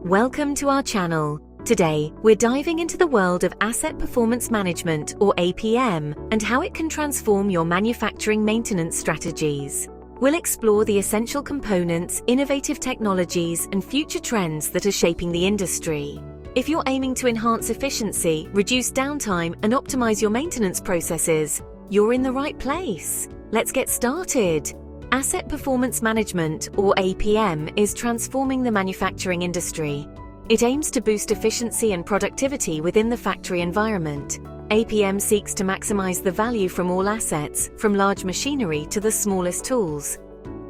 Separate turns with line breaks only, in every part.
Welcome to our channel. Today, we're diving into the world of Asset Performance Management, or APM, and how it can transform your manufacturing maintenance strategies. We'll explore the essential components, innovative technologies, and future trends that are shaping the industry. If you're aiming to enhance efficiency, reduce downtime, and optimize your maintenance processes, you're in the right place. Let's get started. Asset Performance Management, or APM, is transforming the manufacturing industry. It aims to boost efficiency and productivity within the factory environment. APM seeks to maximize the value from all assets, from large machinery to the smallest tools.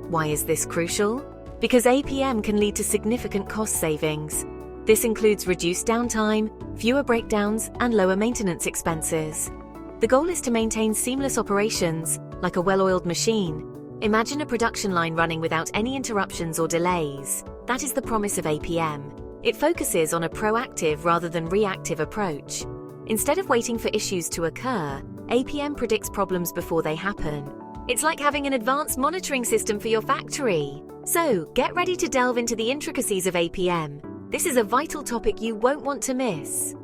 Why is this crucial? Because APM can lead to significant cost savings. This includes reduced downtime, fewer breakdowns, and lower maintenance expenses. The goal is to maintain seamless operations, like a well-oiled machine. Imagine a production line running without any interruptions or delays. That is the promise of APM. It focuses on a proactive rather than reactive approach. Instead of waiting for issues to occur, APM predicts problems before they happen. It's like having an advanced monitoring system for your factory. So, get ready to delve into the intricacies of APM. This is a vital topic you won't want to miss.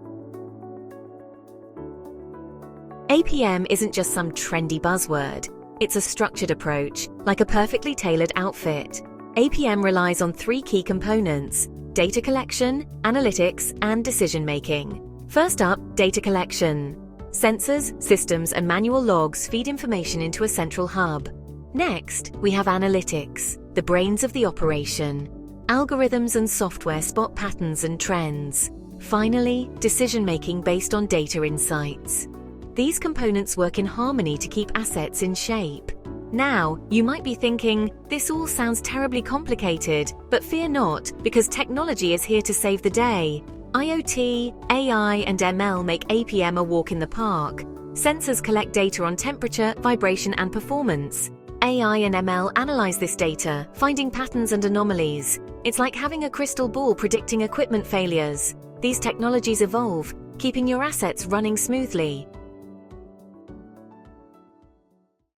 APM isn't just some trendy buzzword. It's a structured approach, like a perfectly tailored outfit. APM relies on three key components: data collection, analytics, and decision-making. First up, data collection. Sensors, systems, and manual logs feed information into a central hub. Next, we have analytics, the brains of the operation. Algorithms and software spot patterns and trends. Finally, decision-making based on data insights. These components work in harmony to keep assets in shape. Now, you might be thinking, this all sounds terribly complicated, but fear not, because technology is here to save the day. IoT, AI, and ML make APM a walk in the park. Sensors collect data on temperature, vibration, and performance. AI and ML analyze this data, finding patterns and anomalies. It's like having a crystal ball predicting equipment failures. These technologies evolve, keeping your assets running smoothly.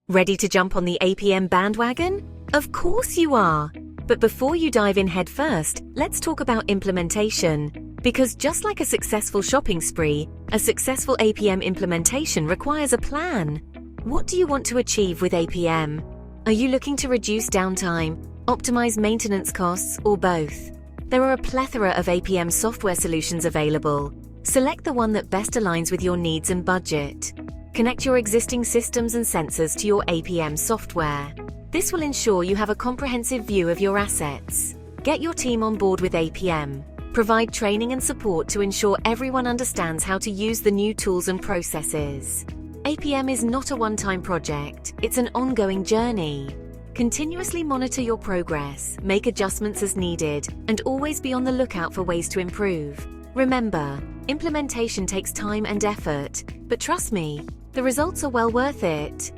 Ready to jump on the APM bandwagon? Of course you are! But before you dive in head first, let's talk about implementation. Because just like a successful shopping spree, a successful APM implementation requires a plan. What do you want to achieve with APM? Are you looking to reduce downtime, optimize maintenance costs, or both? There are a plethora of APM software solutions available. Select the one that best aligns with your needs and budget. Connect your existing systems and sensors to your APM software. This will ensure you have a comprehensive view of your assets. Get your team on board with APM. Provide training and support to ensure everyone understands how to use the new tools and processes. APM is not a one-time project, it's an ongoing journey. Continuously monitor your progress, make adjustments as needed, and always be on the lookout for ways to improve. Remember, implementation takes time and effort, but trust me, the results are well worth it.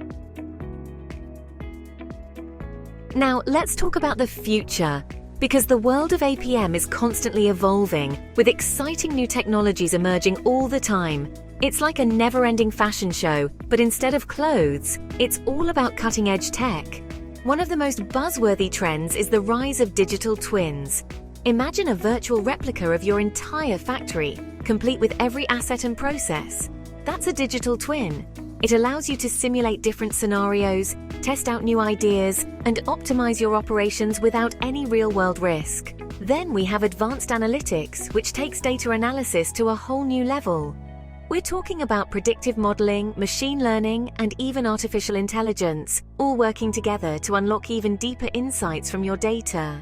Now, let's talk about the future, because the world of APM is constantly evolving, with exciting new technologies emerging all the time. It's like a never-ending fashion show, but instead of clothes, it's all about cutting-edge tech. One of the most buzzworthy trends is the rise of digital twins. Imagine a virtual replica of your entire factory, complete with every asset and process. That's a digital twin. It allows you to simulate different scenarios, test out new ideas, and optimize your operations without any real-world risk. Then we have advanced analytics, which takes data analysis to a whole new level. We're talking about predictive modeling, machine learning, and even artificial intelligence, all working together to unlock even deeper insights from your data.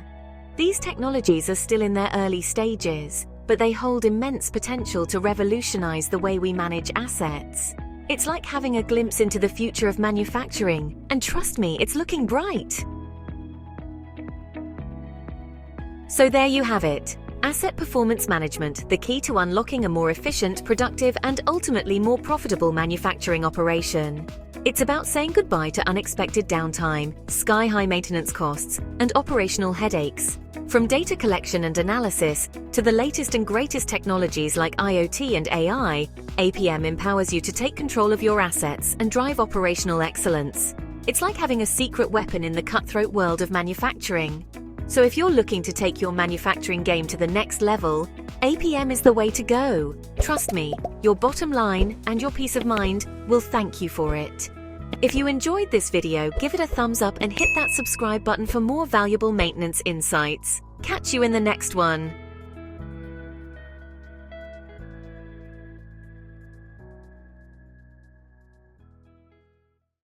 These technologies are still in their early stages, but they hold immense potential to revolutionize the way we manage assets. It's like having a glimpse into the future of manufacturing, and trust me, it's looking bright. So there you have it. Asset Performance Management, the key to unlocking a more efficient, productive, and ultimately more profitable manufacturing operation. It's about saying goodbye to unexpected downtime, sky-high maintenance costs, and operational headaches. From data collection and analysis to the latest and greatest technologies like IoT and AI, APM empowers you to take control of your assets and drive operational excellence. It's like having a secret weapon in the cutthroat world of manufacturing. So if you're looking to take your manufacturing game to the next level, APM is the way to go. Trust me, your bottom line and your peace of mind will thank you for it. If you enjoyed this video, give it a thumbs up and hit that subscribe button for more valuable maintenance insights. Catch you in the next one.